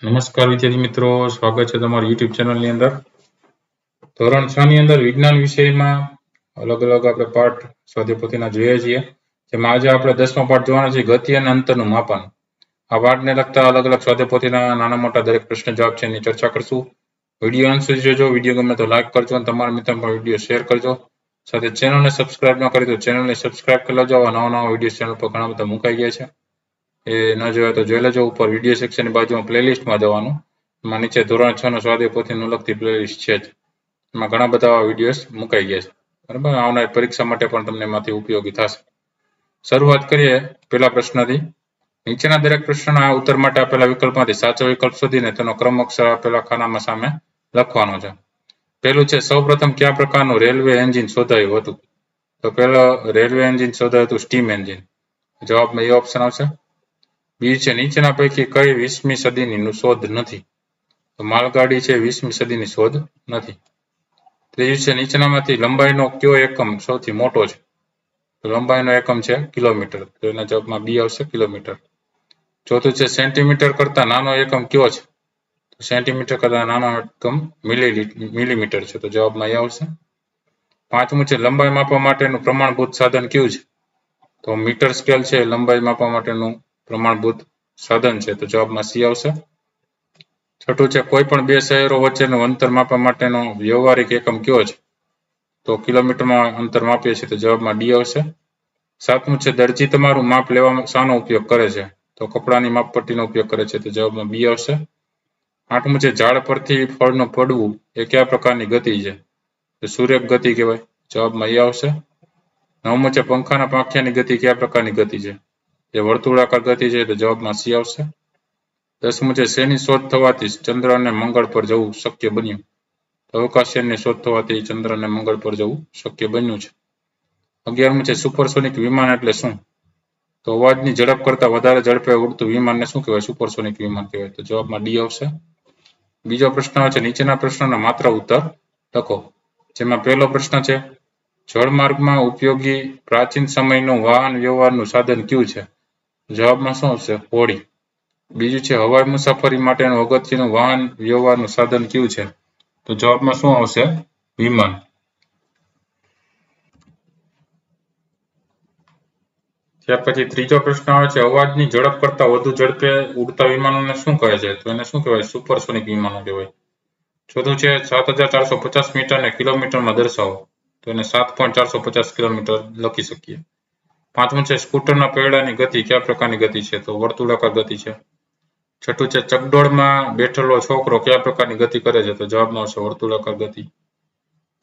નમસ્કાર વિદ્યાર્થી મિત્રો, સ્વાગત છે તમારું યુટ્યુબ ચેનલની અંદર. ધોરણ 6 ની અંદર વિજ્ઞાન વિષયમાં અલગ અલગ આપણે પાઠ સ્વાધ્યાયપોથીના જોઈએ છીએ. જેમાં આજે આપણે 10મો પાઠ જોવાનો છે, ગતિ અને અંતરનું માપન. આ પાઠને લગતા અલગ અલગ સ્વાધ્યાયપોથીના નાના મોટા દરેક પ્રશ્ન જવાબ છે એની ચર્ચા કરશું. વિડીયો અંત સુધી જોજો. વિડીયો ગમે તો લાઈક કરજો અને તમારા મિત્રોને પણ વિડીયો શેર કરજો. સાથે ચેનલને સબસ્ક્રાઇબ ન કરી તો ચેનલને સબસ્ક્રાઇબ કરી લેજો. આવા નવા વિડીયો ચેનલ પર ઘણા બધા મુકાઈ ગયા છે, એ ન જોયા તો જોઈ લેજો. ઉપર વિડીયો સેક્શનની બાજુમાં પ્લેલિસ્ટમાં જવાનું, એમાં નીચે ધોરણ 6 નો સ્વાધ્યાયપોથીનું લગતી પ્લેલિસ્ટ છે જ. એમાં ઘણા બધા વિડીયોઝ મુકાઈ ગયા છે, બરાબર. આવનારી પરીક્ષા માટે પણ તમને એમાંથી ઉપયોગી થશે. શરૂઆત કરીએ પહેલા પ્રશ્નથી. નીચેના દરેક પ્રશ્નના ઉત્તર માટે આપેલા વિકલ્પમાંથી સાચો વિકલ્પ શોધીને તેનો ક્રમ અક્ષર આપેલા ખાનામાં સામે લખવાનો છે. પહેલું છે, સૌપ્રથમ કયા પ્રકારનું રેલવે એન્જિન શોધાયું હતું? તો પહેલો રેલવે એન્જિન શોધાયું હતું સ્ટીમ એન્જિન. જવાબમાં એ ઓપ્શન આવશે. બીજું છે, નીચેના પૈકી કઈ 20મી સદીની શોધ નથી? તો માલગાડી છે 20મી સદીની શોધ નથી. ત્રીજું છે, નીચેનામાંથી લંબાઈનો કયો એકમ સૌથી મોટો છે? તો લંબાઈનો એકમ છે કિલોમીટર. તો એના જવાબમાં બી આવશે, કિલોમીટર. ચોથું છે, સેન્ટીમીટર કરતા નાનો એકમ કયો છે? તો સેન્ટીમીટર કરતા નાનો એકમ મિલીમીટર છે. તો જવાબમાં એ આવશે. પાંચમું છે, લંબાઈ માપવા માટેનું પ્રમાણભૂત સાધન કયું છે? તો મીટર સ્કેલ છે લંબાઈ માપવા માટેનું પ્રમાણભૂત સાધન છે. તો જવાબમાં સી આવશે. છઠ્ઠું છે, કોઈ પણ બે શહેરો વચ્ચેનું અંતર માપવા માટેનો વ્યવહારિક એકમ કયો છે? તો કિલોમીટરમાં અંતર માપીએ છીએ. તો જવાબમાં ડી આવશે. સાતમું છે, દરજી તમારું માપ લેવામાં શાનો ઉપયોગ કરે છે? તો કપડાની માપપટ્ટીનો ઉપયોગ કરે છે. તો જવાબમાં બી આવશે. આઠમું છે, ઝાડ પરથી ફળનું પડવું એ કયા પ્રકારની ગતિ છે? તો સૂર્યક ગતિ કહેવાય. જવાબમાં એ આવશે. નવમું છે, પંખાના પાંખિયાની ગતિ કયા પ્રકારની ગતિ છે? એ વર્તુળાકાર ગતિ છે. તો જવાબમાં સી આવશે. 10મું છે, શેની શોધ થવાથી ચંદ્ર અને મંગળ પર જવું શક્ય બન્યું? તો અવકાશયાનની શોધ થવાથી ચંદ્ર અને મંગળ પર જવું શક્ય બન્યું છે. 11મું છે, સુપરસોનિક વિમાન એટલે શું? તો અવાજની ઝડપ કરતા વધારે ઝડપે ઉડતું વિમાનને શું કહેવાય? સુપરસોનિક વિમાન કહેવાય. તો જવાબમાં ડી આવશે. બીજો પ્રશ્ન છે, નીચેના પ્રશ્નોના માત્ર ઉત્તર લખો. જેમાં પહેલો પ્રશ્ન છે, જળમાર્ગમાં ઉપયોગી પ્રાચીન સમયનું વાહન વ્યવહારનું સાધન કયું છે? જવાબમાં શું આવશે? હોડી. બીજું છે, હવાઈ મુસાફરી માટેનું અગત્યનું વાહન વ્યવહારનું સાધન કયું છે? તો જવાબમાં શું આવશે? વિમાન. ત્યાર પછી ત્રીજો પ્રશ્ન આવે છે, અવાજની ઝડપ કરતા વધુ ઝડપે ઉડતા વિમાનોને શું કહે છે? તો એને શું કહેવાય? સુપરસોનિક વિમાનો કહેવાય. ચોથું છે, 7450 મીટરને કિલોમીટરમાં દર્શાવો. તો એને 7.450 કિલોમીટર લખી શકીએ. પાંચમું છે, સ્કૂટરના પૈડાની ગતિ કયા પ્રકારની ગતિ છે? તો વર્તુળાકાર ગતિ છે. છઠ્ઠું છે, ચકડોળમાં બેઠેલો છોકરો કયા પ્રકારની ગતિ કરે છે? તો જવાબમાં આવશે વર્તુળાકાર ગતિ.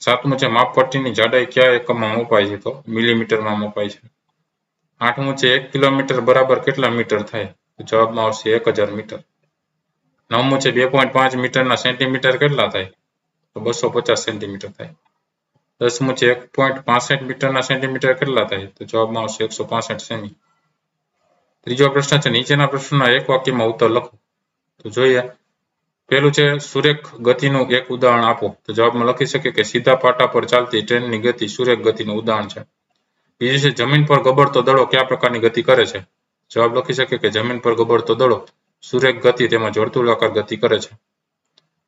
સાતમું છે, માપપટ્ટીની જાડાઈ કયા એકમમાં મપાય છે? તો મિલીમીટરમાં મપાય છે. આઠમું છે, 1 કિલોમીટર બરાબર કેટલા મીટર થાય? તો જવાબમાં આવશે 1000 મીટર. નવમું છે, 2.5 મીટરના સેન્ટીમીટર કેટલા થાય? તો 250 સેન્ટીમીટર થાય. 10મું છે, 1.65 મીટરના સેન્ટીમીટર કેટલા થાય? તો જવાબમાં આવશે 165 સેમી. ત્રીજો પ્રશ્ન છે, નીચેના પ્રશ્નના એક વાક્યમાં ઉત્તર લખો. તો જોઈએ. પહેલું છે, સુરેખ ગતિનું એક ઉદાહરણ આપો. તો જવાબમાં લખી શકીએ કે સીધા પાટા પર ચાલતી ટ્રેનની ગતિ સુરેખ ગતિનું ઉદાહરણ છે. બીજું છે, જમીન પર ગબડતો દડો કયા પ્રકારની ગતિ કરે છે? જવાબ લખી શકીએ કે જમીન પર ગબડતો દડો સુરેખ ગતિ તેમજ વર્તુળાકાર ગતિ કરે છે.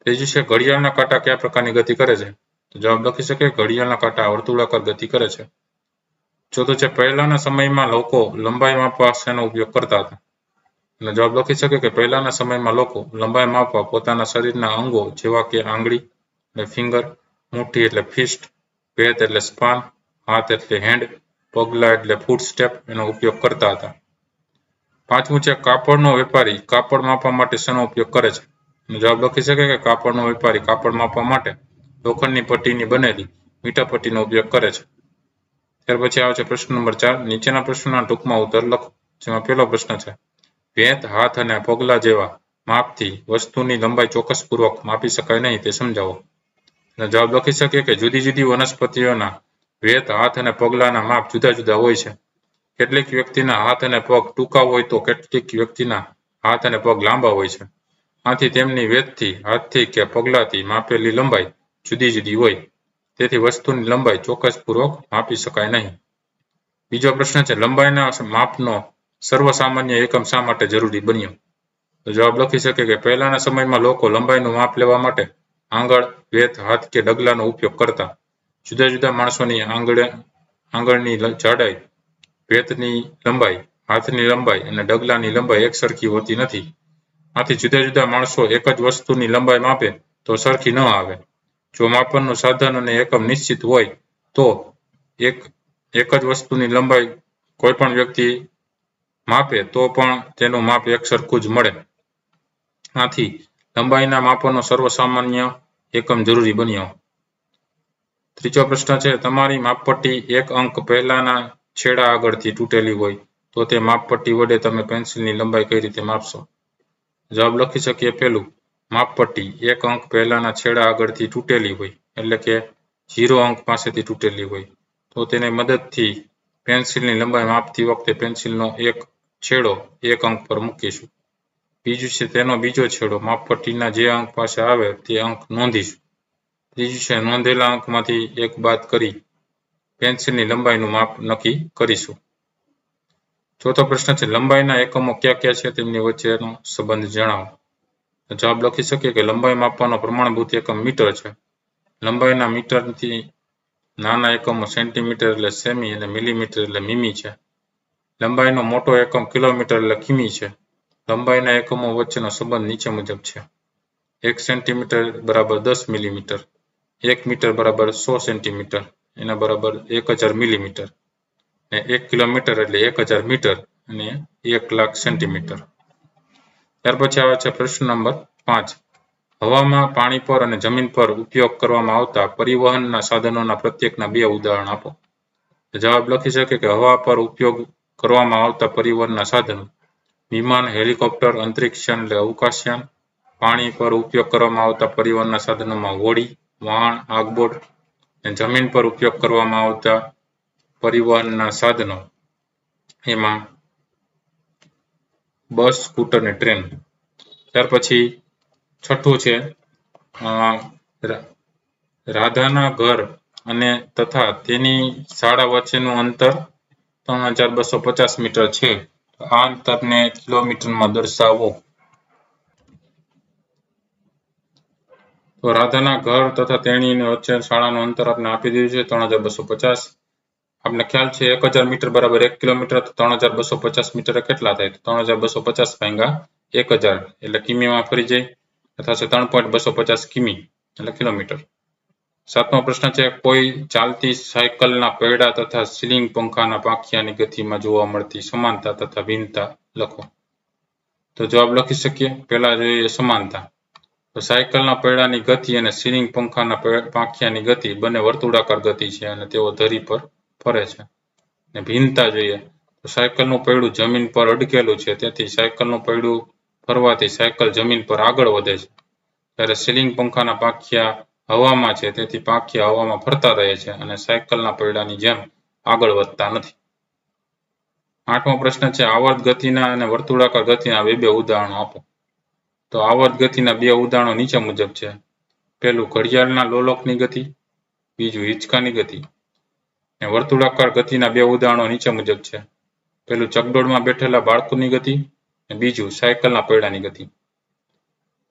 ત્રીજું છે, ઘડિયાળના કાંટા કયા પ્રકારની ગતિ કરે છે? તો જવાબ લખી શકીએ ઘડિયાળના કાંટા વર્તુળાકાર ગતિ કરે છે. ચોથું છે, પહેલાના સમયમાં લોકો લંબાઈ માપવા શેનો ઉપયોગ કરતા હતા? અને જવાબ લખી શકે કે પહેલાના સમયમાં લોકો લંબાઈ માપવા પોતાના શરીરના અંગો જેવા કે આંગળી એટલે ફિંગર, મુઠ્ઠી એટલે ફિસ્ટ, ભેત એટલે સ્પાન, હાથ એટલે હેન્ડ, પગલા એટલે ફૂટ સ્ટેપ એનો ઉપયોગ કરતા હતા. પાંચમું છે, કાપડનો વેપારી કાપડ માપવા માટે શેનો ઉપયોગ કરે છે? જવાબ લખી શકે કે કાપડનો વેપારી કાપડ માપવા માટે લોખંડની પટ્ટીની બનેલી મીટર પટ્ટીનો ઉપયોગ કરે છે. ત્યાર પછી આવે છે પ્રશ્ન નંબર 4. નીચેના પ્રશ્નોના ટૂંકમાં ઉત્તર લખો. જેમાં પહેલો પ્રશ્ન છે, ભેત, હાથ અને પગલા જેવા માપથી વસ્તુની લંબાઈ ચોક્કસપૂર્વક માપી શકાય નહીં તે સમજાવો. જવાબ લખી શકીએ કે જુદી જુદી વનસ્પતિઓના ભેત, હાથ અને પગલાના માપ જુદા જુદા હોય છે. કેટલીક વ્યક્તિના હાથ અને પગ ટૂંકા હોય તો કેટલીક વ્યક્તિના હાથ અને પગ લાંબા હોય છે. આથી તેમની વેતથી, હાથથી કે પગલાથી માપેલી લંબાઈ જુદી જુદી હોય. તેથી વસ્તુની લંબાઈ ચોક્કસપૂર્વક માપી શકાય નહીં. બીજો પ્રશ્ન છે, લંબાઈના માપનો સર્વસામાન્ય એકમ શા માટે જરૂરી બન્યો? તો જવાબ લખી શકે કે પહેલાના સમયમાં લોકો લંબાઈનું માપ લેવા માટે આંગળ, વેત, હાથ કે ડગલાનો ઉપયોગ કરતા. જુદા જુદા માણસોની આંગળની જાડાઈ, વેતની લંબાઈ, હાથની લંબાઈ અને ડગલાની લંબાઈ એકસરખી હોતી નથી. આથી જુદા જુદા માણસો એક જ વસ્તુની લંબાઈ માપે તો સરખી ન આવે. જો માપનનું સાધન અને એકમ નિશ્ચિત હોય તો એક જ વસ્તુની લંબાઈ કોઈ પણ વ્યક્તિ માપે તો પણ તેનું માપ એકસરખું જ મળે. આથી લંબાઈના માપનો સર્વસામાન્ય એકમ જરૂરી બન્યો. ત્રીજો પ્રશ્ન છે, તમારી માપપટ્ટી એક અંક પહેલાના છેડા આગળથી તૂટેલી હોય તો તે માપપટ્ટી વડે તમે પેન્સિલની લંબાઈ કઈ રીતે માપશો? જવાબ લખી શકીએ. પહેલું, માપપટ્ટી એક અંક પહેલાના છેડા આગળથી તૂટેલી હોય એટલે કે 0 અંક પાસેથી તૂટેલી હોય તો તેને મદદથી પેન્સિલની લંબાઈ માપતી વખતે પેન્સિલનો એક છેડો એક અંક પર મૂકીશું. બીજું છે તેનો બીજો છેડો માપપટ્ટીના જે અંક પાસે આવે તે અંક નોંધીશું. ત્રીજું છે નોંધેલા અંકમાંથી એક બાદ કરી પેન્સિલની લંબાઈનું માપ નક્કી કરીશું. ચોથો પ્રશ્ન છે, લંબાઈના એકમો કયા કયા છે તેમની વચ્ચેનો સંબંધ જણાવો. જવાબ લખી શકીએ કે લંબાઈ માપવાનો પ્રમાણભૂત એકમ મીટર છે. લંબાઈના મીટરથી નાના એકમો સેન્ટીમીટર એટલે સેમી અને મિલીમીટર એટલે મીમી છે. લંબાઈનો મોટો એકમ કિલોમીટર એટલે કિમી છે. લંબાઈના એકમો વચ્ચેનો સંબંધ નીચે મુજબ છે. 1 સેન્ટીમીટર બરાબર 10 મિલીમીટર, 1 મીટર બરાબર 100 સેન્ટીમીટર, એના બરાબર 1000 મિલીમીટર, અને 1 કિલોમીટર એટલે 1000 મીટર અને 1 લાખ સેન્ટીમીટર. ત્યાર પછી આવે છે પ્રશ્ન નંબર 5. હવામાં, પાણી પર અને જમીન પર ઉપયોગ કરવામાં આવતા પરિવહનના સાધનોના પ્રત્યેકના 2 ઉદાહરણ આપો. જવાબ લખી શકે કે હવા પર ઉપયોગ કરવામાં આવતા પરિવહનના સાધનો વિમાન, હેલિકોપ્ટર, અંતરિક્ષયાન એટલે અવકાશયાન. પાણી પર ઉપયોગ કરવામાં આવતા પરિવહનના સાધનોમાં હોડી, વહાણ, આગબોટ. અને જમીન પર ઉપયોગ કરવામાં આવતા પરિવહનના સાધનો એમાં બસ, સ્કૂટર અને ટ્રેન. ત્યાર પછી છઠ્ઠું છે, રાધાના ઘર અને તથા તેની શાળા વચ્ચેનું અંતર 3250 મીટર છે. આ અંતરને કિલોમીટરમાં દર્શાવો. તો રાધાના ઘર તથા તેની વચ્ચે શાળાનું અંતર આપણે આપી દીધું છે 3250. આપણે ખ્યાલ છે 1000 મીટર બરાબર 1 કિલોમીટર, તો 3250 મીટર કેટલા થાય? તો 3250 ભાગ્યા 1000 એટલે કિમીમાં ફરી જાય, થશે 3.250 કિમી એટલે કિલોમીટર. 7મો પ્રશ્ન છે, કોઈ ચાલતી સાયકલના પૈડા તથા સીલિંગ પંખાના પાંખિયાની ગતિમાં જોવા મળતી સમાનતા તથા ભિન્નતા લખો. તો જવાબ લખી શકીએ. પહેલા જોઈએ સમાનતા. તો સાયકલના પૈડાની ગતિ અને સીલિંગ પંખાના પાંખિયાની ગતિ બંને વર્તુળાકાર ગતિ છે અને તેઓ ધરી પર ફરે છે. અને ભિન્નતા જોઈએ તો સાયકલનું પૈડું જમીન પર અડકેલું છે, તેથી સાયકલનું પૈડું ફરવાથી સાયકલ જમીન પર આગળ વધે છે. જ્યારે સીલિંગ પંખાના પાંખિયા હવામાં છે, તેથી પાંખિયા હવામાં ફરતા રહે છે અને સાયકલના પૈડાની જેમ આગળ વધતા નથી. 8મો પ્રશ્ન છે, આવર્ત ગતિના અને વર્તુળાકાર ગતિના બે ઉદાહરણો આપો. તો આવર્ત ગતિના 2 ઉદાહરણો નીચે મુજબ છે. પહેલું, ઘડિયાળના લોલકની ગતિ. બીજું, હિંચકાની ગતિ. અને વર્તુળાકાર ગતિના 2 ઉદાહરણો નીચે મુજબ છે. પહેલું, ચકડોળમાં બેઠેલા બાળકોની ગતિ અને બીજું, સાયકલના પૈડાની ગતિ.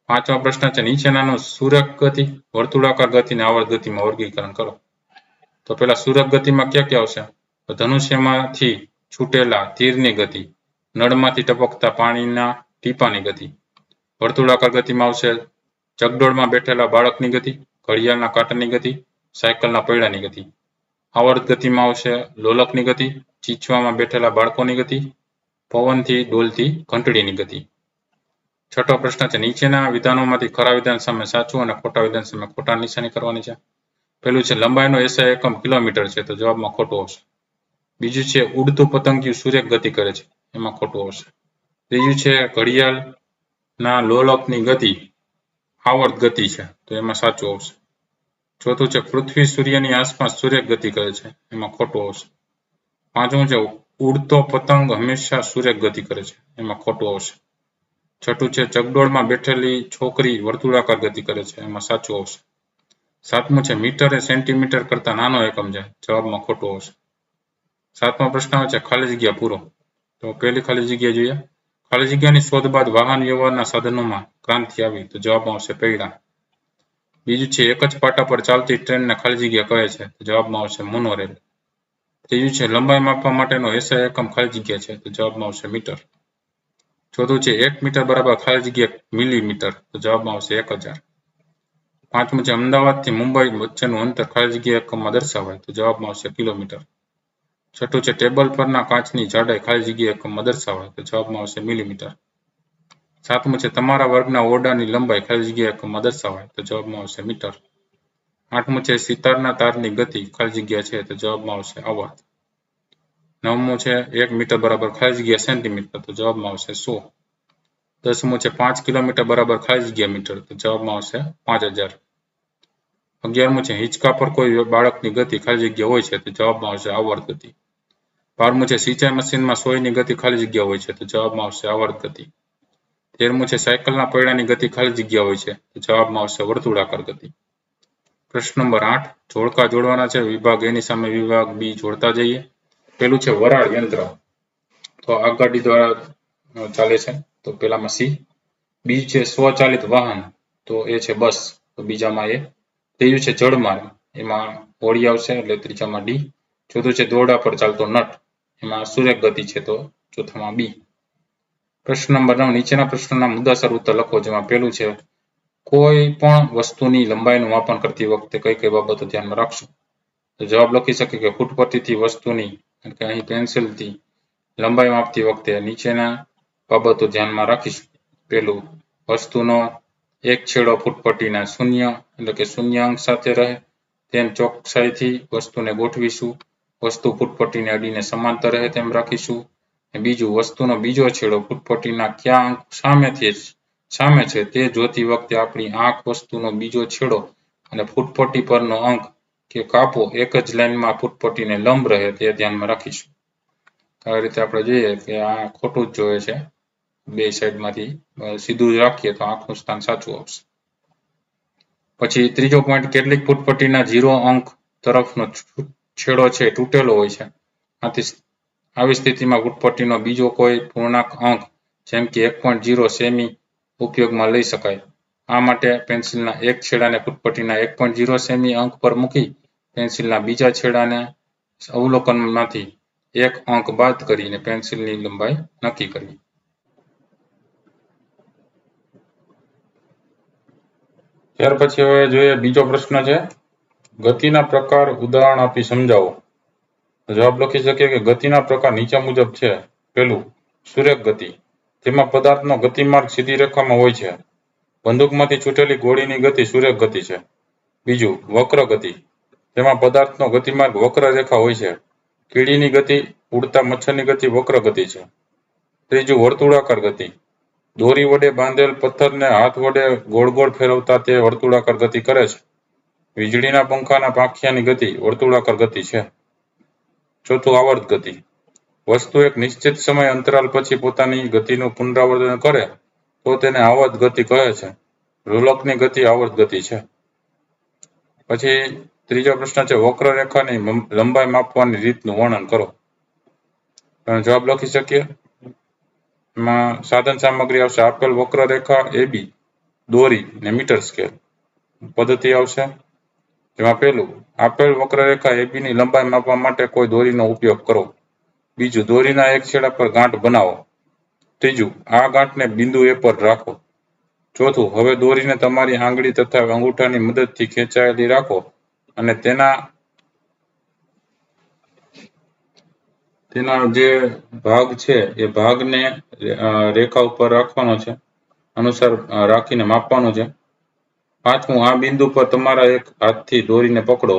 5મો પ્રશ્ન છે, નીચેનાનું સુરેખ ગતિ, વર્તુળાકાર ગતિ અને આવર્ત ગતિમાં વર્ગીકરણ કરો. તો પહેલા સુરેખ ગતિમાં ક્યાં આવશે? તો ધનુષ્યમાંથી છૂટેલા તીરની ગતિ, નળમાંથી ટપકતા પાણીના ટીપાની ગતિ. વર્તુળાકાર ગતિમાં આવશે ચકડોળમાં બેઠેલા બાળકની ગતિ, ઘડિયાળના કાંટાની ગતિ, સાયકલના પૈડાની ગતિ. આવર્ત ગતિમાં આવશે લોલકની ગતિ, ચીચવામાં બેઠેલા બાળકોની ગતિ, પવનથી ડોલતી ઘંટડીની ગતિ. 6મો પ્રશ્ન છે, નીચેના વિધાનોમાંથી ખરા વિધાન સામે સાચું અને ખોટા વિધાન સામે ખોટા નિશાની કરવાની છે. પહેલું છે, લંબાઈનો એસઆઈ એકમ કિલોમીટર છે, તો જવાબમાં ખોટું આવશે. બીજું છે, ઉડતું પતંગિયું સૂર્ય ગતિ કરે છે, એમાં ખોટું આવશે. ત્રીજું છે, ઘડિયાળના લોલકની ગતિ આવર્ત ગતિ છે, તો એમાં સાચું આવશે. ચોથું છે, પૃથ્વી સૂર્યની આસપાસ સૂર્ય ગતિ કરે છે, એમાં ખોટું આવશે. 5મું છે, ઉડતો પતંગ હંમેશા સૂર્ય ગતિ કરે છે, એમાં ખોટું આવશે. 6થું છે, ચકડોળમાં બેઠેલી છોકરી વર્તુળાકાર ગતિ કરે છે, એમાં સાચું આવશે. 7મું છે, મીટર એ સેન્ટીમીટર કરતા નાનો એકમ છે, જવાબમાં ખોટું આવશે. 7મો પ્રશ્ન આવે છે, ખાલી જગ્યા પૂરો. તો પહેલી ખાલી જગ્યા જોઈએ. ખાલી જગ્યાની શોધ બાદ વાહન વ્યવહારના સાધનોમાં ક્રાંતિ આવી તો જવાબમાં આવશે પૈડા. બીજું છે એક જ પાટા પર ચાલતી ટ્રેનને ખાલી જગ્યા કહે છે તો જવાબમાં આવશે મોનોરેલ. ત્રીજું છે લંબાઈ માપવા માટેનો એસઆઈ એકમ ખાલી જગ્યા છે તો જવાબમાં આવશે મીટર. ચોથું છે 1 મીટર બરાબર ખાલી જગ્યા મિલીમીટર તો જવાબમાં આવશે 1000. પાંચમું છે અમદાવાદથી મુંબઈ વચ્ચેનું અંતર ખાલી જગ્યા એકમમાં દર્શાવાય તો જવાબમાં આવશે કિલોમીટર. છઠ્ઠું છે ટેબલ પરના કાચની જાડાઈ ખાલી જગ્યા એકમમાં દર્શાવાય તો જવાબમાં આવશે મિલીમીટર. સાતમું છે તમારા વર્ગના ઓરડાની લંબાઈ ખાલી જગ્યા એકમમાં દર્શાવાય તો જવાબમાં આવશે મીટર. આઠમું છે સિતારના તારની ગતિ ખાલી જગ્યા છે તો જવાબમાં આવશે આવર્ત. નવમું છે 1 મીટર બરાબર ખાલી જગ્યા સેન્ટીમીટર તો જવાબમાં આવશે 100. દસમું છે 5 કિલોમીટર બરાબર ખાલી જગ્યા મીટર તો જવાબમાં આવશે 5000. 11મું છે હિંચકા પર કોઈ બાળકની ગતિ ખાલી જગ્યા હોય છે તો જવાબમાં આવશે આવર્ત ગતિ. 12મું છે સિંચાઈ મશીનમાં સોયની ગતિ ખાલી જગ્યા હોય છે તો જવાબમાં આવશે આવર્ત ગતિ. 13મું છે સાયકલના પૈડાની ગતિ ખાલી જગ્યા હોય છે તો જવાબમાં આવશે વર્તુળાકાર ગતિ. પ્રશ્ન નંબર 8 જોડકા જોડવાના છે વિભાગ એ ની સામે વિભાગ બી જોડતા જઈએ. પેલું છે વરાળ યંત્ર તો આગગાડી દ્વારા ચાલે છે તો પેલામાં સી. બી છે સ્વચાલિત વાહન તો એ છે બસ તો બીજામાં એ. ત્રીજું છે જળમાર્ગ એમાં હોડી આવશે એટલે ત્રીજામાં ડી. ચોથું છે દોરડા પર ચાલતો નટ એમાં સુરેખ ગતિ છે તો ચોથામાં બી. પ્રશ્ન નંબર 9 નીચેના પ્રશ્નોના મુદ્દાસર ઉત્તર લખો જેમાં પેલું છે કોઈ પણ વસ્તુની લંબાઈનું માપન કરતી વખતે કઈ કઈ બાબતો ધ્યાનમાં રાખશું તો જવાબ લખી શકે કે ફૂટપટ્ટીથી વસ્તુની એટલે કે અહીં પેન્સિલથી લંબાઈ માપતી વખતે નીચેના બાબતો ધ્યાનમાં રાખીશું. પેલું વસ્તુનો એક છેડો ફૂટપટ્ટીના શૂન્ય એટલે કે શૂન્યાંક સાથે રહે તેમ ચોકસાઈથી વસ્તુને ગોઠવીશું. વસ્તુ ફૂટપટ્ટીને અડીને સમાંતર રહે તેમ રાખીશું. બીજું વસ્તુનો બીજો છેડો ફૂટપટ્ટીના કયા અંક સામે છે તે જોતી વખતે આપણી આંખ વસ્તુનો બીજો છેડો અને ફૂટપટ્ટી પરનો અંક કે કાપો એક જ લાઈનમાં ફૂટપટ્ટીને લંબ રહે તે ધ્યાનમાં રાખીશું. આ રીતે આપણે જોઈએ કે આ ખોટું જ જોઈએ છે બે સાઈડમાંથી સીધું રાખીએ તો આંખનું સ્થાન સાચું આવશે. પછી ત્રીજો પોઈન્ટ કેટલીક ફૂટપટ્ટીના 0 અંક તરફનો છેડો છે તૂટેલો હોય છે. આથી આવી સ્થિતિમાં ફૂટપટ્ટીનો બીજો કોઈ પૂર્ણાંક અંક જેમ કે 1.0 સેમી ઉપયોગમાં લઈ શકાય. આ માટે પેન્સિલના એક છેડાને ફૂટપટ્ટીના 1.0 સેમી અંક પર મૂકી પેન્સિલના બીજા છેડાને અવલોકનમાંથી એક અંક બાદ કરીને પેન્સિલની લંબાઈ નક્કી કરવી. ત્યાર પછી હવે જોઈએ બીજો પ્રશ્ન છે ગતિના પ્રકાર ઉદાહરણ આપી સમજાવો. જવાબ લખી શકીએ કે ગતિના પ્રકાર નીચે મુજબ છે. પેલું સુરેખ ગતિ તેમાં પદાર્થનો ગતિમાર્ગ સીધી રેખામાં હોય છે. બંદૂકમાંથી છૂટેલી ગોળીની ગતિ સુરેખ ગતિ છે. બીજું વક્ર ગતિ તેમાં પદાર્થનો ગતિમાર્ગ વક્ર રેખા હોય છે. કીડીની ગતિ ઉડતા મચ્છરની ગતિ વક્ર ગતિ છે. ત્રીજું વર્તુળાકાર ગતિ દોરી વડે બાંધેલ પથ્થરને હાથ વડે ગોળ ગોળ ફેરવતા તે વર્તુળાકાર ગતિ કરે છે. વીજળીના પંખાના પાંખિયાની ગતિ વર્તુળાકાર ગતિ છે. ચોથું આવર્ત ગતિ વસ્તુ એક નિશ્ચિત સમય અંતરાલ પછી પોતાની ગતિનું પુનરાવર્તન કરે તો તેને આવર્ત ગતિ કહે છે. રોલકની ગતિ આવર્ત ગતિ છે. પછી ત્રીજો પ્રશ્ન છે વક્ર રેખાની લંબાઈ માપવાની રીતનું વર્ણન કરો. જવાબ લખી શકીએ એમાં સાધન સામગ્રી આવશે આપેલ વક્ર રેખા AB દોરી ને મીટર સ્કેલ. પદ્ધતિ આવશે જેમાં પેલું આપેલ વક્ર રેખા AB ની લંબાઈ માપવા માટે કોઈ દોરીનો ઉપયોગ કરો. બીજું દોરીના એક છેડા પર ગાંઠ બનાવો. ત્રીજું આ ગાંઠને બિંદુ A પર રાખો. ચોથું હવે દોરીને તમારી આંગળી તથા અંગૂઠાની મદદથી ખેંચાયેલી રાખો અને તેના જે ભાગ છે એ ભાગને રેખા ઉપર રાખવાનો છે અનુસાર રાખીને માપવાનું છે. પાંચમું આ બિંદુ પર તમારા એક હાથથી દોરીને પકડો.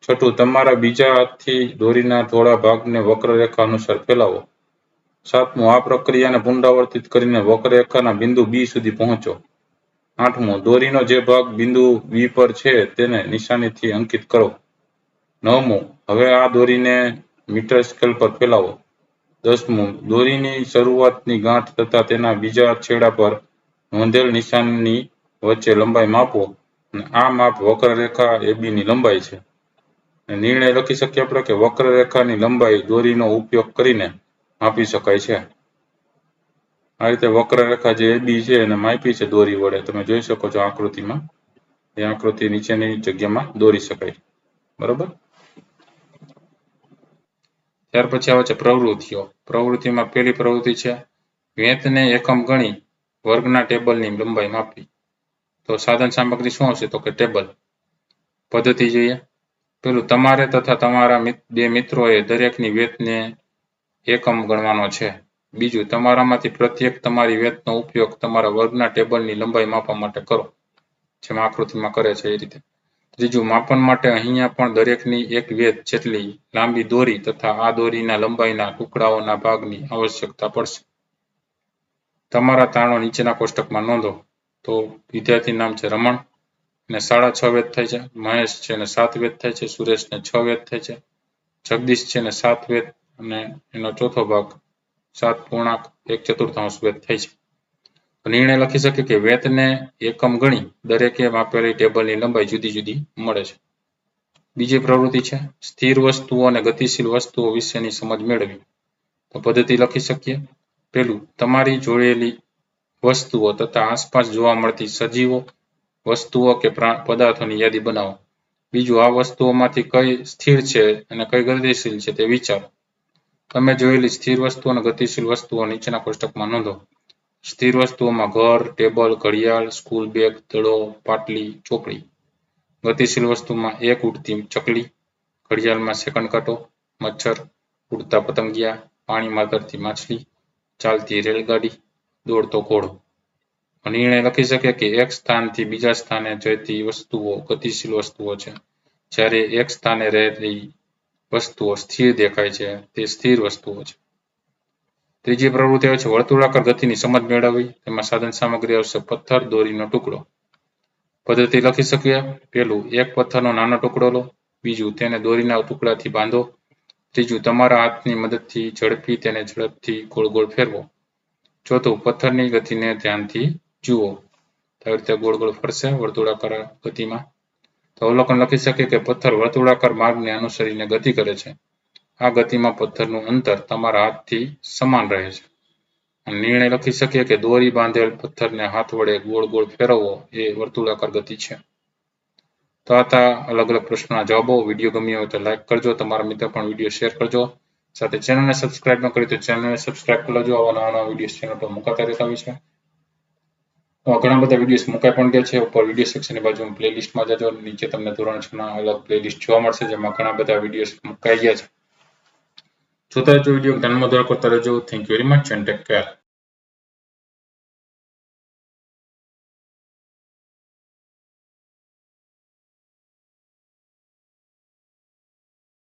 છઠ્ઠું તમારા બીજા હાથથી દોરીના થોડા ભાગને વક્રરેખા અનુસાર ફેલાવો. સાતમું આ પ્રક્રિયાને પુનરાવર્તિત કરીને વક્રરેખાના બિંદુ B સુધી પહોંચો. આઠમું દોરીનો જે ભાગ બિંદુ B પર છે તેને નિશાનીથી અંકિત કરો. નવમું હવે આ દોરીને મીટર સ્કેલ પર ફેલાવો. દસમું દોરીની શરૂઆતની ગાંઠ તથા તેના બીજા છેડા પર નોંધેલ નિશાનની વચ્ચે લંબાઈ માપો અને આ માપ વક્રરેખા AB ની લંબાઈ છે. નિર્ણય લખી શકીએ આપણે કે વક્રરેખાની લંબાઈ દોરીનો ઉપયોગ કરીને માપી શકાય છે. આ રીતે વક્રરેખા જે AB છે એને માપી છે દોરી વડે, તમે જોઈ શકો છો આકૃતિમાં. એ આકૃતિ નીચેની જગ્યામાં દોરી શકાય. બરોબર. ત્યાર પછી આવે છે પ્રવૃત્તિઓ. પ્રવૃત્તિમાં પહેલી પ્રવૃત્તિ છે વેતને એકમ ગણી વર્ગના ટેબલની લંબાઈ માપવી. તો સાધન સામગ્રી શું હશે? તો કે ટેબલ. પદ્ધતિ જોઈએ. પેલું, તમારે તથા તમારા બે મિત્રોએ દરેકની વેતને એકમ ગણવાનો છે. બીજું, તમારામાંથી પ્રત્યેક તમારી વેતનો ઉપયોગ તમારા વર્ગના ટેબલની લંબાઈ માપવા માટે કરો, જેમ આકૃતિમાં કરે છે એ રીતે. ત્રીજું, માપન માટે અહીંયા પણ દરેકની એક વેત જેટલી લાંબી દોરી તથા આ દોરીના લંબાઈના ટુકડાઓના ભાગની આવશ્યકતા પડશે. તમારા તારણો નીચેના કોષ્ટકમાં નોંધો. તો વિદ્યાર્થી નામ છે રમણ, ને 6.5 વેત થાય છે. મહેશ છે ને 7 વેત થાય છે. સુરેશને 6 વેત થાય છે. જગદીશ છે ને 7 વેત અને એનો ચોથો ભાગ 7.1/4 વેત થાય છે. નિર્ણય લખી શકે કે વેતને એકમ ગણી દરેકે માપેલી ટેબલની લંબાઈ જુદી જુદી મળે છે. બીજી પ્રવૃત્તિ છે સ્થિર વસ્તુઓ અને ગતિશીલ વસ્તુઓ વિશેની સમજ મેળવી. તો પદ્ધતિ લખી શકીએ. પેલું, તમારી જોડેલી વસ્તુઓ તથા આસપાસ જોવા મળતી સજીવો, વસ્તુઓ કે પદાર્થોની યાદી બનાવો. બીજું, આ વસ્તુઓમાંથી કઈ સ્થિર છે અને કઈ ગતિશીલ છે તે વિચારો. તમે જોયેલી સ્થિર વસ્તુઓ અને ગતિશીલ વસ્તુઓ નીચેના કોષ્ટકમાં નોંધો. સ્થિર વસ્તુઓમાં ઘર, ટેબલ, ઘડિયાળ, સ્કૂલ બેગ, દડો, પાટલી, ચોપડી. ગતિશીલ વસ્તુમાં એક ઉડતી ચકલી, ઘડિયાળમાં સેકન્ડ કાંટો, મચ્છર, ઉડતા પતંગિયા, પાણીમાં તરતી માછલી, ચાલતી રેલગાડી, દોડતો ઘોડો. નિર્ણય લખી શકે કે એક સ્થાનથી બીજા સ્થાને જતી વસ્તુઓ ગતિશીલ વસ્તુઓ છે, જ્યારે એક સ્થાને રહેલી વસ્તુઓ સ્થિર દેખાય છે તે સ્થિર વસ્તુઓ છે. ત્રીજી પ્રવૃત્તિ આવે છે વર્તુળાકાર ગતિની સમજ મેળવવી. તેમાં સાધન સામગ્રી આવશે પથ્થર, દોરીનો ટુકડો. પદ્ધતિ લખી શકીએ. પેલું, એક પથ્થરનો નાનો ટુકડો લો. બીજું, તેને દોરીના ટુકડાથી બાંધો. ત્રીજું, તમારા હાથની મદદથી ઝડપી તેને ઝડપથી ગોળ ગોળ ફેરવો. ચોથું, પથ્થરની ગતિને ધ્યાનથી જુઓ. આવી રીતે ગોળ ગોળ ફરશે વર્તુળાકાર ગતિમાં. તો અવલોકન લખી શકે કે પથ્થર વર્તુળાકાર માર્ગને અનુસરીને ગતિ કરે છે. આ ગતિમાં પથ્થરનું અંતર તમારા હાથથી સમાન રહે છે. નિર્ણય લખી શકીએ કે દોરી બાંધેલ પથ્થરને હાથ વડે ગોળ ગોળ ફેરવવો એ વર્તુળાકાર ગતિ છે. તો આ હતા અલગ અલગ પ્રશ્નોના જવાબો. વિડીયો ગમ્યો હોય તો લાઈક કરજો, તમારા મિત્ર પણ વિડીયો શેર કરજો. સાથે ચેનલને સબસ્ક્રાઇબ ન કરી તો ચેનલને સબસ્ક્રાઇબ કરી લેજો. આવા નવા વિડીયો ચેનલ પર મુકાતા રહેતા હોય છે. ઘણા બધા વિડીયો મુકાઈ પણ ગયા છે. ઉપર વિડીયો સેક્શનની બાજુમાં પ્લેલિસ્ટમાં જજો. નીચે તમને ધોરણ 6 ના અલગ પ્લેલિસ્ટ જોવા મળશે, જેમાં ઘણા બધા વિડીયો મુકાઈ ગયા છે. જોતા રહેજો વિડીયો, ધ્યાનમાં રાખો. Thank you very much and take care.